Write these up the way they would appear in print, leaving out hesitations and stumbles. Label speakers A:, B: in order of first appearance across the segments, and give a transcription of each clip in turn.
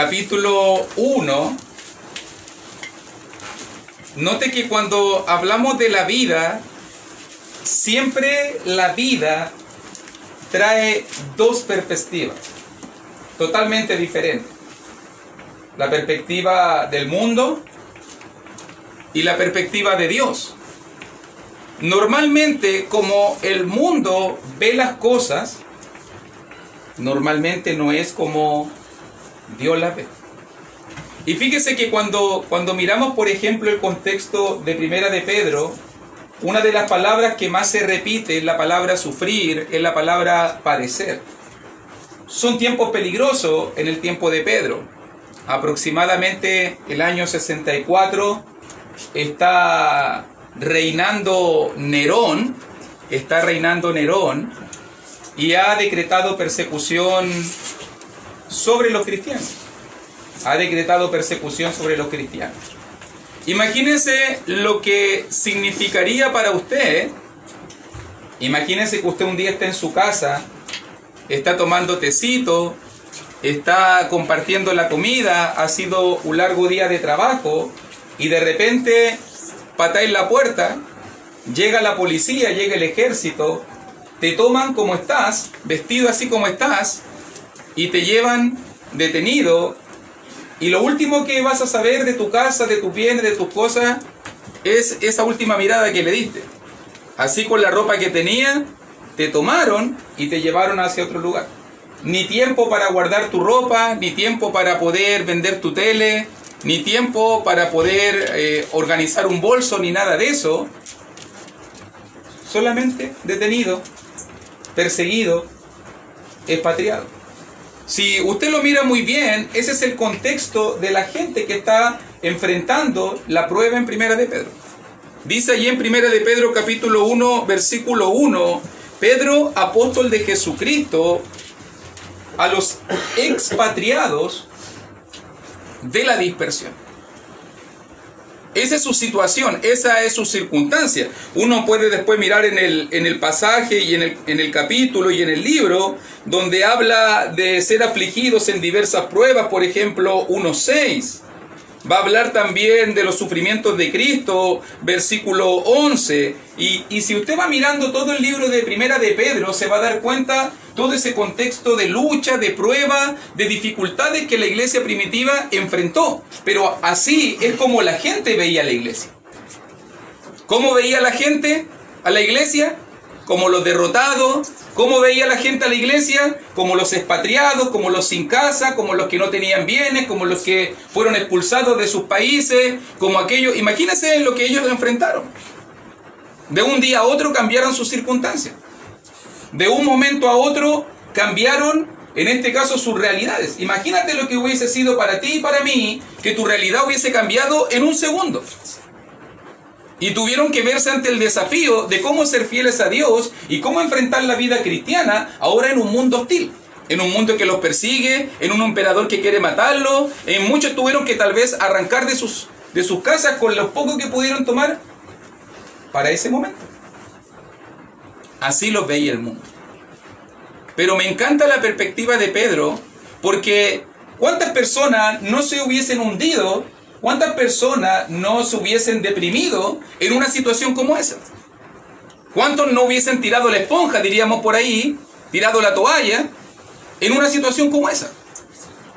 A: capítulo 1, note que cuando hablamos de la vida, siempre la vida trae dos perspectivas totalmente diferentes. La perspectiva del mundo y la perspectiva de Dios. Normalmente, como el mundo ve las cosas, normalmente no es como Dios las ve. Y fíjese que cuando miramos, por ejemplo, el contexto de Primera de Pedro, una de las palabras que más se repite es la palabra sufrir, es la palabra padecer. Son tiempos peligrosos en el tiempo de Pedro. Aproximadamente el año 64 está reinando Nerón, y ha decretado persecución sobre los cristianos. Imagínense lo que significaría para usted. Imagínense que usted un día está en su casa, está tomando tecito, está compartiendo la comida, ha sido un largo día de trabajo y de repente patáis la puerta, llega la policía, llega el ejército, te toman como estás, vestido así como estás, y te llevan detenido, y lo último que vas a saber de tu casa, de tus bienes, de tus cosas, es esa última mirada que le diste. Así con la ropa que tenía, te tomaron y te llevaron hacia otro lugar. Ni tiempo para guardar tu ropa, ni tiempo para poder vender tu tele, ni tiempo para poder organizar un bolso, ni nada de eso. Solamente detenido, perseguido, expatriado. Si usted lo mira muy bien, ese es el contexto de la gente que está enfrentando la prueba en Primera de Pedro. Dice allí en Primera de Pedro capítulo 1, versículo 1, Pedro, apóstol de Jesucristo, a los expatriados de la dispersión. Esa es su situación, esa es su circunstancia. Uno puede después mirar en el pasaje y en el capítulo y en el libro, donde habla de ser afligidos en diversas pruebas, por ejemplo 1:6. Va a hablar también de los sufrimientos de Cristo, versículo 11. Y si usted va mirando todo el libro de Primera de Pedro, se va a dar cuenta todo ese contexto de lucha, de prueba, de dificultades que la iglesia primitiva enfrentó. Pero así es como la gente veía a la iglesia. ¿Cómo veía la gente a la iglesia? Como los derrotados. ¿Cómo veía la gente a la iglesia? Como los expatriados, como los sin casa, como los que no tenían bienes, como los que fueron expulsados de sus países, como aquellos. Imagínense lo que ellos enfrentaron. De un día a otro cambiaron sus circunstancias. De un momento a otro cambiaron, en este caso, sus realidades. Imagínate lo que hubiese sido para ti y para mí, que tu realidad hubiese cambiado en un segundo. Y tuvieron que verse ante el desafío de cómo ser fieles a Dios y cómo enfrentar la vida cristiana ahora en un mundo hostil. En un mundo que los persigue, en un emperador que quiere matarlos. Muchos tuvieron que tal vez arrancar de sus casas con lo poco que pudieron tomar para ese momento. Así los veía el mundo. Pero me encanta la perspectiva de Pedro, porque ¿cuántas personas no se hubiesen hundido? ¿Cuántas personas no se hubiesen deprimido en una situación como esa? ¿Cuántos no hubiesen tirado la esponja, diríamos por ahí, tirado la toalla, en una situación como esa?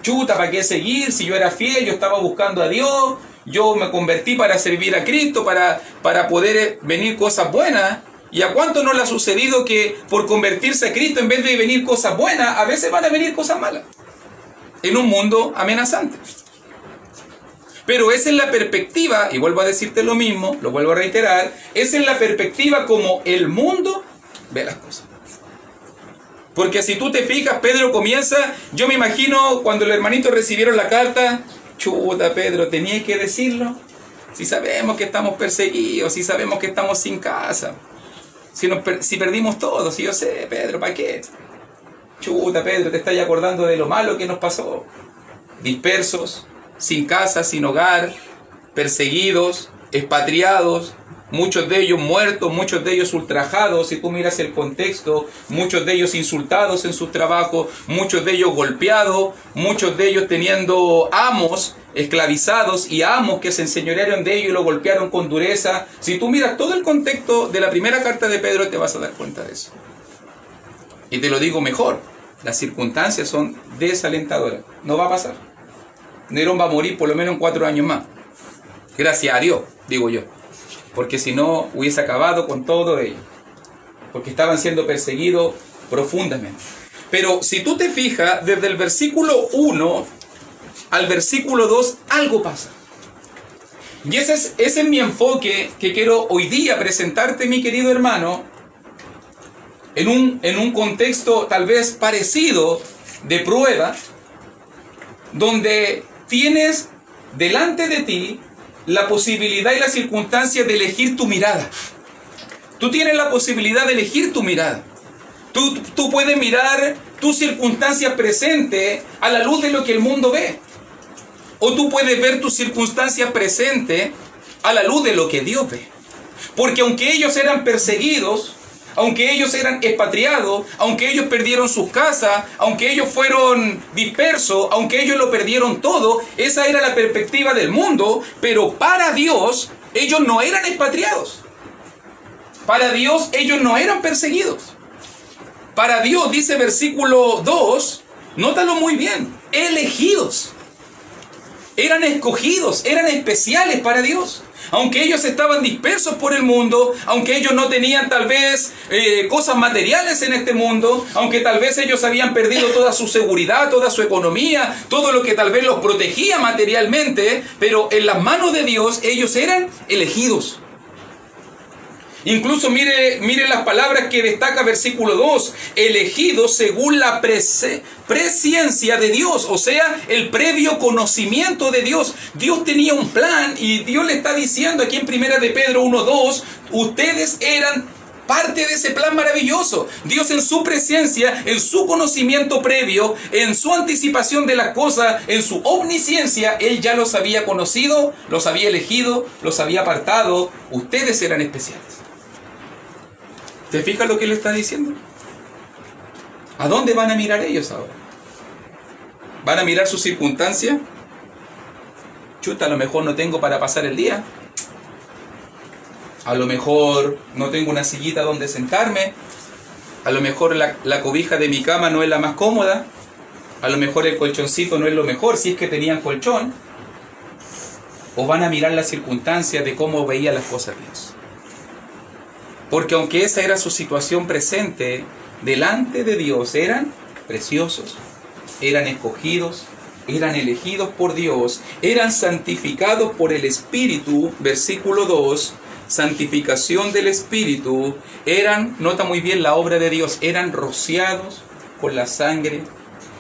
A: Chuta, ¿para qué seguir? Si yo era fiel, yo estaba buscando a Dios, yo me convertí para servir a Cristo, para poder venir cosas buenas. ¿Y a cuánto no le ha sucedido que por convertirse a Cristo, en vez de venir cosas buenas, a veces van a venir cosas malas? En un mundo amenazante. Pero esa es la perspectiva, y vuelvo a decirte lo mismo, lo vuelvo a reiterar, esa es la perspectiva como el mundo ve las cosas. Porque si tú te fijas, Pedro comienza, yo me imagino cuando los hermanitos recibieron la carta, chuta Pedro, tenías que decirlo, si sabemos que estamos perseguidos, si sabemos que estamos sin casa, si perdimos todo, si yo sé, Pedro, ¿para qué? Chuta Pedro, te estás acordando de lo malo que nos pasó, dispersos, sin casa, sin hogar, perseguidos, expatriados, muchos de ellos muertos, muchos de ellos ultrajados, si tú miras el contexto, muchos de ellos insultados en sus trabajos, muchos de ellos golpeados, muchos de ellos teniendo amos esclavizados y amos que se enseñorearon de ellos y lo golpearon con dureza. Si tú miras todo el contexto de la primera carta de Pedro, te vas a dar cuenta de eso. Y te lo digo mejor, las circunstancias son desalentadoras. No va a pasar. Nerón va a morir por lo menos en 4 años más. Gracias a Dios, digo yo. Porque si no, hubiese acabado con todo ello. Porque estaban siendo perseguidos profundamente. Pero si tú te fijas, desde el versículo 1 al versículo 2, algo pasa. Y ese es mi enfoque que quiero hoy día presentarte, mi querido hermano, en un contexto tal vez parecido de prueba, donde tienes delante de ti la posibilidad y la circunstancia de elegir tu mirada. Tú tienes la posibilidad de elegir tu mirada. Tú puedes mirar tu circunstancia presente a la luz de lo que el mundo ve. O tú puedes ver tu circunstancia presente a la luz de lo que Dios ve. Porque aunque ellos eran perseguidos, aunque ellos eran expatriados, aunque ellos perdieron sus casas, aunque ellos fueron dispersos, aunque ellos lo perdieron todo, esa era la perspectiva del mundo, pero para Dios ellos no eran expatriados. Para Dios ellos no eran perseguidos. Para Dios, dice versículo 2, nótalo muy bien, elegidos. Eran escogidos, eran especiales para Dios. Aunque ellos estaban dispersos por el mundo, aunque ellos no tenían tal vez cosas materiales en este mundo, aunque tal vez ellos habían perdido toda su seguridad, toda su economía, todo lo que tal vez los protegía materialmente, pero en las manos de Dios ellos eran elegidos. Incluso mire las palabras que destaca versículo 2, elegidos según la presciencia de Dios, o sea, el previo conocimiento de Dios. Dios tenía un plan y Dios le está diciendo aquí en 1 de Pedro 1:2, ustedes eran parte de ese plan maravilloso. Dios en su presencia, en su conocimiento previo, en su anticipación de las cosas, en su omnisciencia, Él ya los había conocido, los había elegido, los había apartado. Ustedes eran especiales. ¿Te fijas lo que le está diciendo? ¿A dónde van a mirar ellos ahora? ¿Van a mirar sus circunstancias? Chuta, a lo mejor no tengo para pasar el día. A lo mejor no tengo una sillita donde sentarme. A lo mejor la cobija de mi cama no es la más cómoda. A lo mejor el colchoncito no es lo mejor, si es que tenían colchón. O van a mirar las circunstancias de cómo veía las cosas Dios. Porque aunque esa era su situación presente, delante de Dios eran preciosos, eran escogidos, eran elegidos por Dios, eran santificados por el Espíritu, versículo 2, santificación del Espíritu, eran, nota muy bien la obra de Dios, eran rociados con la sangre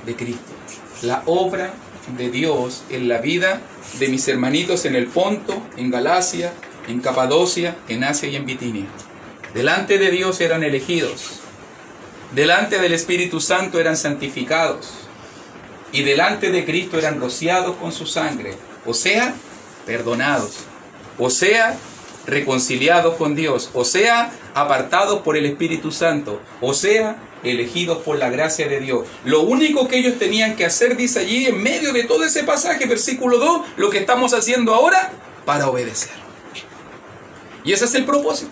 A: de Cristo. La obra de Dios en la vida de mis hermanitos en el Ponto, en Galacia, en Capadocia, en Asia y en Bitinia. Delante de Dios eran elegidos, delante del Espíritu Santo eran santificados y delante de Cristo eran rociados con su sangre, o sea, perdonados, o sea, reconciliados con Dios, o sea, apartados por el Espíritu Santo, o sea, elegidos por la gracia de Dios. Lo único que ellos tenían que hacer, dice allí en medio de todo ese pasaje, versículo 2, lo que estamos haciendo ahora, para obedecer. Y ese es el propósito.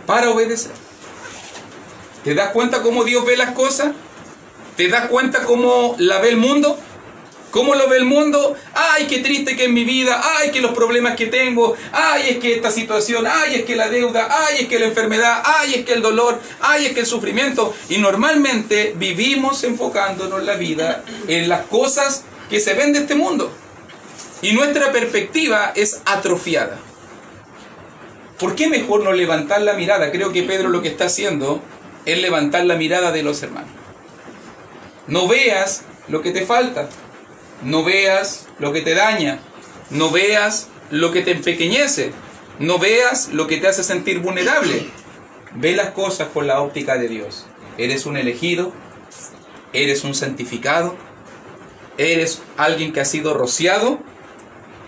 A: Para obedecer. ¿Te das cuenta cómo Dios ve las cosas? ¿Te das cuenta cómo la ve el mundo? ¿Cómo lo ve el mundo? ¡Ay, qué triste que es mi vida! ¡Ay, que los problemas que tengo! ¡Ay, es que esta situación! ¡Ay, es que la deuda! ¡Ay, es que la enfermedad! ¡Ay, es que el dolor! ¡Ay, es que el sufrimiento! Y normalmente vivimos enfocándonos la vida en las cosas que se ven de este mundo. Y nuestra perspectiva es atrofiada. ¿Por qué mejor no levantar la mirada? Creo que Pedro lo que está haciendo es levantar la mirada de los hermanos. No veas lo que te falta, no veas lo que te daña, no veas lo que te empequeñece, no veas lo que te hace sentir vulnerable. Ve las cosas con la óptica de Dios. Eres un elegido, eres un santificado, eres alguien que ha sido rociado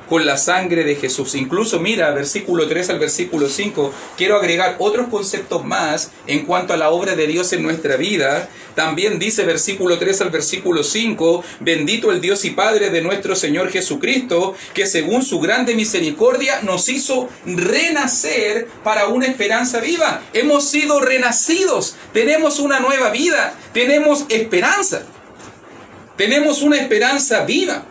A: con la sangre de Jesús. Incluso mira, versículo 3 al versículo 5, quiero agregar otros conceptos más en cuanto a la obra de Dios en nuestra vida. También dice versículo 3 al versículo 5, bendito el Dios y Padre de nuestro Señor Jesucristo, que según su grande misericordia nos hizo renacer para una esperanza viva. Hemos sido renacidos, tenemos una nueva vida, tenemos esperanza, tenemos una esperanza viva.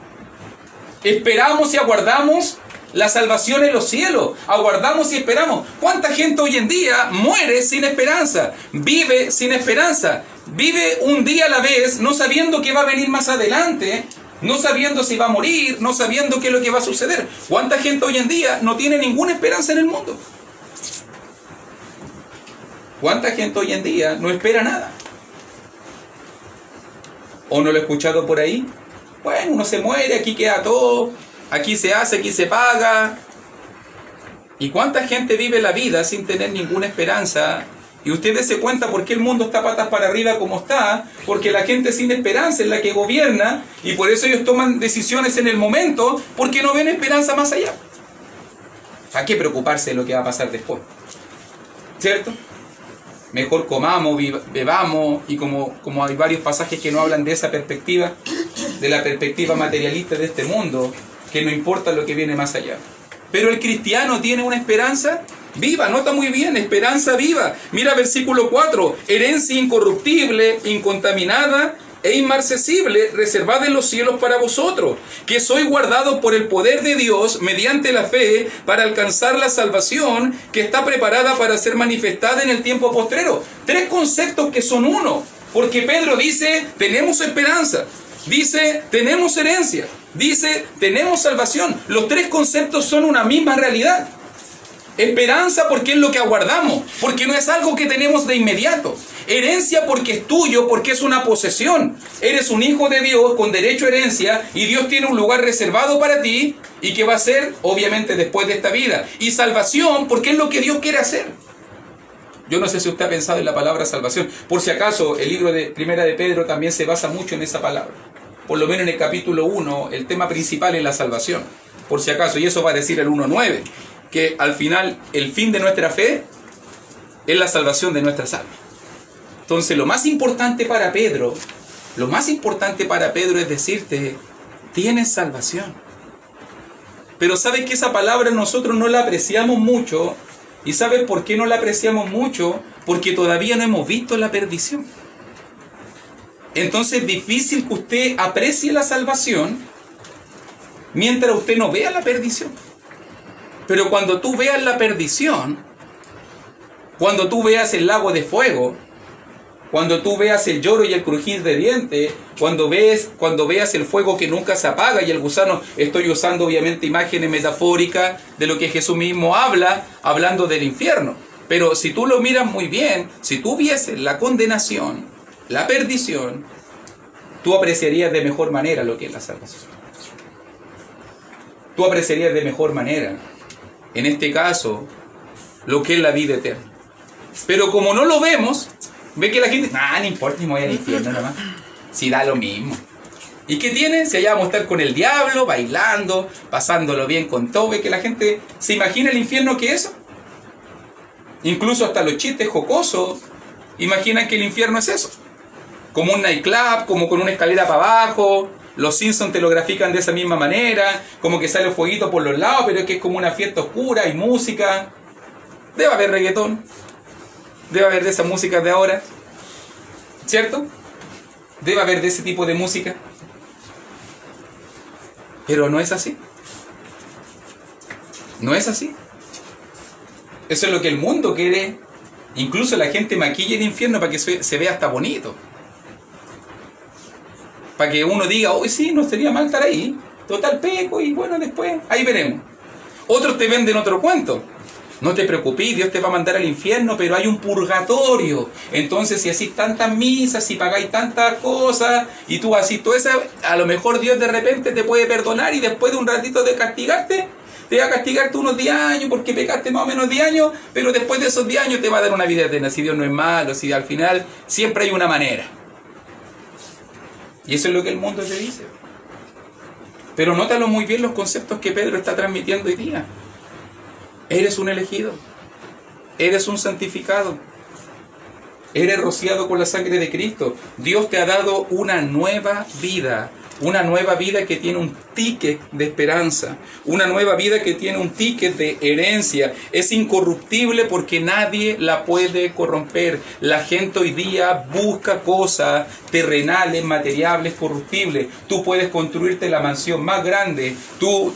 A: Esperamos y aguardamos la salvación en los cielos. Aguardamos y esperamos. ¿Cuánta gente hoy en día muere sin esperanza? Vive sin esperanza. Vive un día a la vez, no sabiendo qué va a venir más adelante, no sabiendo si va a morir, no sabiendo qué es lo que va a suceder. ¿Cuánta gente hoy en día no tiene ninguna esperanza en el mundo? ¿Cuánta gente hoy en día no espera nada? ¿O no lo he escuchado por ahí? Bueno, uno se muere, aquí queda todo, aquí se hace, aquí se paga. ¿Y cuánta gente vive la vida sin tener ninguna esperanza? Y ustedes se cuenta por qué el mundo está patas para arriba como está, porque la gente sin esperanza es la que gobierna, y por eso ellos toman decisiones en el momento, porque no ven esperanza más allá. ¿Para qué preocuparse de lo que va a pasar después? ¿Cierto? Mejor comamos, bebamos, y como hay varios pasajes que no hablan de esa perspectiva, de la perspectiva materialista de este mundo, que no importa lo que viene más allá. Pero el cristiano tiene una esperanza viva, nota muy bien, esperanza viva. Mira versículo 4, herencia incorruptible, incontaminada e inmarcesible, reservada en los cielos para vosotros, que sois guardados por el poder de Dios mediante la fe para alcanzar la salvación que está preparada para ser manifestada en el tiempo postrero. Tres conceptos que son uno, porque Pedro dice, tenemos esperanza, dice, tenemos herencia, dice, tenemos salvación. Los tres conceptos son una misma realidad. Esperanza porque es lo que aguardamos, porque no es algo que tenemos de inmediato. Herencia porque es tuyo, porque es una posesión. Eres un hijo de Dios con derecho a herencia y Dios tiene un lugar reservado para ti y que va a ser obviamente después de esta vida. Y salvación porque es lo que Dios quiere hacer. Yo no sé si usted ha pensado en la palabra salvación. Por si acaso, el libro de Primera de Pedro también se basa mucho en esa palabra. Por lo menos en el capítulo 1, el tema principal es la salvación. Por si acaso, y eso va a decir el 1.9. Que al final el fin de nuestra fe es la salvación de nuestras almas. Entonces lo más importante para Pedro es decirte, tienes salvación. Pero ¿sabes que esa palabra nosotros no la apreciamos mucho? ¿Y sabes por qué no la apreciamos mucho? Porque todavía no hemos visto la perdición. Entonces es difícil que usted aprecie la salvación mientras usted no vea la perdición. Pero cuando tú veas la perdición, cuando tú veas el lago de fuego, cuando tú veas el lloro y el crujir de dientes, cuando veas el fuego que nunca se apaga y el gusano, estoy usando obviamente imágenes metafóricas de lo que Jesús mismo habla, hablando del infierno. Pero si tú lo miras muy bien, si tú vieses la condenación, la perdición, tú apreciarías de mejor manera lo que es la salvación. Tú apreciarías de mejor manera, en este caso, lo que es la vida eterna. Pero como no lo vemos, ve que la gente, no importa, ni me voy al infierno nomás. Si da lo mismo. ¿Y qué tiene? Si allá vamos a estar con el diablo, bailando, pasándolo bien con todo. Ve que la gente se imagina el infierno que es eso. Incluso hasta los chistes jocosos imaginan que el infierno es eso. Como un nightclub, como con una escalera para abajo. Los Simpsons te lo grafican de esa misma manera, como que sale el fueguito por los lados, pero es que es como una fiesta oscura y música. Debe haber reggaetón, debe haber de esa música de ahora, ¿cierto? Debe haber de ese tipo de música. Pero no es así. No es así. Eso es lo que el mundo quiere. Incluso la gente maquilla el infierno para que se vea hasta bonito. Para que uno diga, hoy sí, no sería mal estar ahí. Total peco y bueno, después, ahí veremos. Otros te venden otro cuento. No te preocupes, Dios te va a mandar al infierno, pero hay un purgatorio. Entonces, si hacís tantas misas, si pagáis tantas cosas, y tú hacís todo eso, a lo mejor Dios de repente te puede perdonar y después de un ratito de castigarte, te va a castigarte unos 10 años porque pecaste más o menos 10 años, pero después de esos 10 años te va a dar una vida eterna. Si Dios no es malo, si al final siempre hay una manera. Y eso es lo que el mundo te dice. Pero nótalo muy bien los conceptos que Pedro está transmitiendo hoy día. Eres un elegido. Eres un santificado. Eres rociado con la sangre de Cristo. Dios te ha dado una nueva vida. Una nueva vida que tiene un ticket de esperanza. Una nueva vida que tiene un ticket de herencia. Es incorruptible porque nadie la puede corromper. La gente hoy día busca cosas terrenales, materiales, corruptibles. Tú puedes construirte la mansión más grande. Tú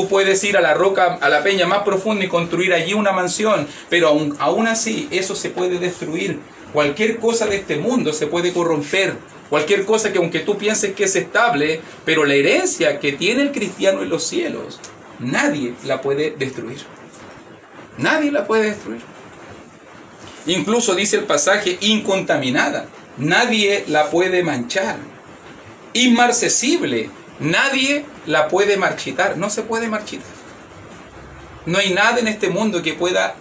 A: puedes ir a la roca, a la peña más profunda y construir allí una mansión. Pero aún así, eso se puede destruir. Cualquier cosa de este mundo se puede corromper. Cualquier cosa que aunque tú pienses que es estable, pero la herencia que tiene el cristiano en los cielos, nadie la puede destruir. Nadie la puede destruir. Incluso dice el pasaje, incontaminada. Nadie la puede manchar. Inmarcesible. Nadie la puede marchitar. No se puede marchitar. No hay nada en este mundo que pueda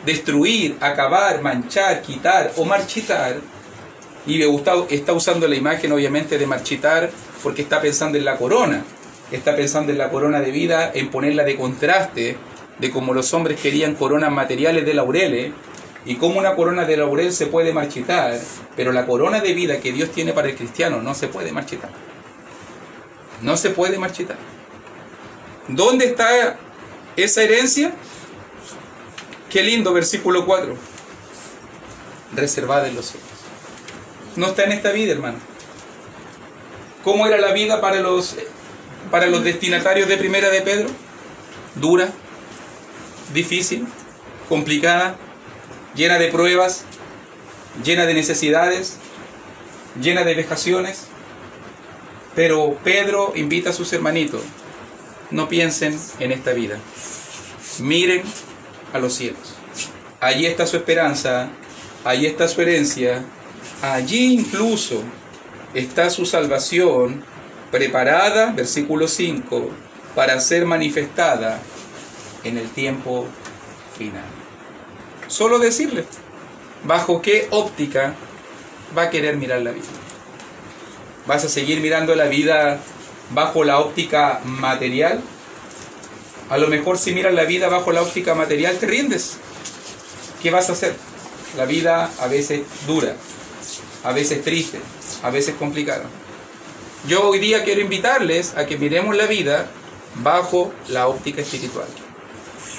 A: destruir, acabar, manchar, quitar o marchitar. Y me está usando la imagen obviamente de marchitar porque está pensando en la corona. Está pensando en la corona de vida, en ponerla de contraste de cómo los hombres querían coronas materiales de laureles y cómo una corona de laurel se puede marchitar, pero la corona de vida que Dios tiene para el cristiano no se puede marchitar. No se puede marchitar. ¿Dónde está esa herencia? Qué lindo, versículo 4. Reservada en los cielos. No está en esta vida, hermano. ¿Cómo era la vida para los destinatarios de Primera de Pedro? Dura, difícil, complicada, llena de pruebas, llena de necesidades, llena de vejaciones. Pero Pedro invita a sus hermanitos, no piensen en esta vida, miren a los cielos. Allí está su esperanza, allí está su herencia, allí incluso está su salvación preparada, versículo 5, para ser manifestada en el tiempo final. Solo decirle, ¿bajo qué óptica va a querer mirar la vida? ¿Vas a seguir mirando la vida bajo la óptica material? A lo mejor si miras la vida bajo la óptica material te rindes. ¿Qué vas a hacer? La vida a veces dura, a veces triste, a veces complicada. Yo hoy día quiero invitarles a que miremos la vida bajo la óptica espiritual.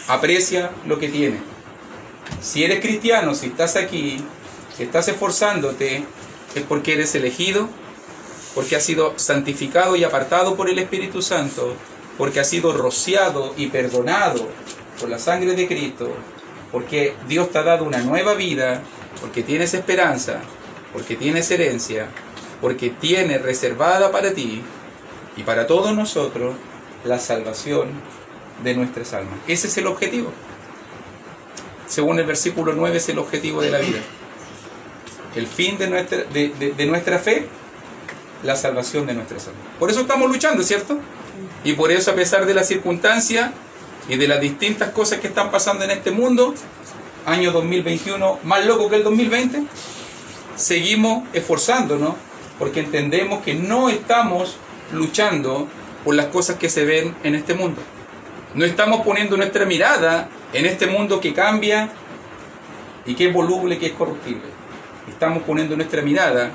A: Aprecia lo que tienes. Si eres cristiano, si estás aquí, si estás esforzándote, es porque eres elegido, porque has sido santificado y apartado por el Espíritu Santo, porque has sido rociado y perdonado por la sangre de Cristo, porque Dios te ha dado una nueva vida, porque tienes esperanza, porque tienes herencia, porque tienes reservada para ti y para todos nosotros la salvación de nuestras almas. Ese es el objetivo. Según el versículo 9 es el objetivo de la vida. El fin de nuestra fe, la salvación de nuestras almas. Por eso estamos luchando, ¿cierto? Y por eso, a pesar de las circunstancias y de las distintas cosas que están pasando en este mundo, año 2021 más loco que el 2020, seguimos esforzándonos porque entendemos que no estamos luchando por las cosas que se ven en este mundo. No estamos poniendo nuestra mirada en este mundo que cambia y que es voluble, que es corruptible. Estamos poniendo nuestra mirada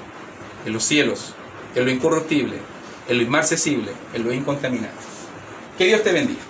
A: en los cielos, en lo incorruptible, en lo inmarcesible, en lo incontaminado. Que Dios te bendiga.